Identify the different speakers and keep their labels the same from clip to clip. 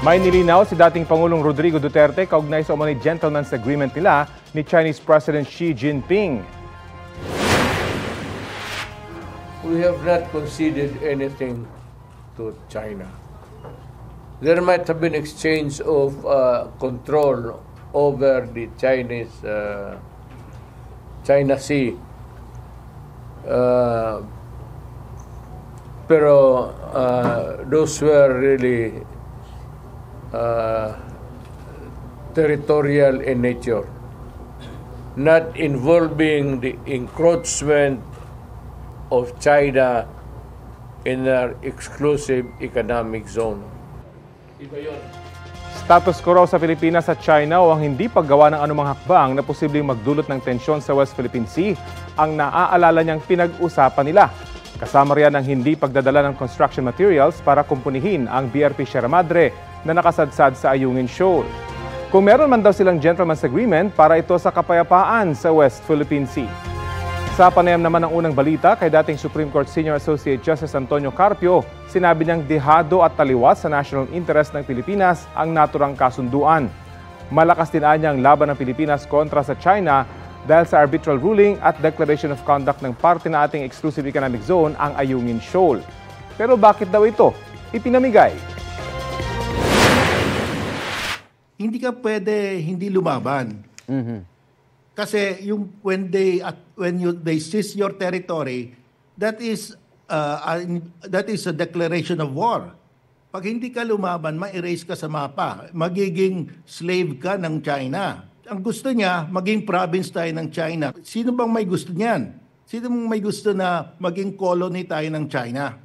Speaker 1: May nilinaw si dating Pangulong Rodrigo Duterte kaugnay sa umano'y gentleman's agreement nila ni Chinese President Xi Jinping.
Speaker 2: We have not conceded anything to China. There might have been exchange of control over the China Sea. Pero those were really territorial in nature, not involving the encroachment of China in their exclusive economic zone. Iba yun.
Speaker 1: Status quo raw sa Pilipinas at China o ang hindi paggawa ng anumang hakbang na posibleng magdulot ng tensyon sa West Philippine Sea ang naaalala niyang pinag-usapan nila. Kasama riyan ang hindi pagdadala ng construction materials para kumpunihin ang BRP Sierra Madre na nakasadsad sa Ayungin Shoal. Kung meron man daw silang gentleman's agreement para ito sa kapayapaan sa West Philippine Sea. Sa panayam naman ng unang balita kay dating Supreme Court Senior Associate Justice Antonio Carpio, sinabi niyang dehado at taliwas sa national interest ng Pilipinas ang naturang kasunduan. Malakas din niya ang laban ng Pilipinas kontra sa China dahil sa arbitral ruling at declaration of conduct ng parte na ating exclusive economic zone ang Ayungin Shoal. Pero bakit daw ito ipinamigay?
Speaker 3: Hindi ka pwede hindi lumaban. Kasi yung when they seize your territory, that is a declaration of war. Pag hindi ka lumaban, ma-erase ka sa mapa. Magiging slave ka ng China. Ang gusto niya, maging province tayo ng China. Sino bang may gusto niyan? Sino bang may gusto na maging colony tayo ng China?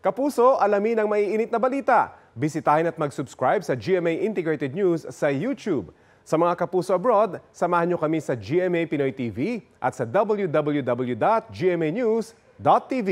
Speaker 1: Kapuso, alamin ang maiinit na balita. Bisitahin at mag-subscribe sa GMA Integrated News sa YouTube. Sa mga kapuso abroad, samahan niyo kami sa GMA Pinoy TV at sa www.gmanews.tv.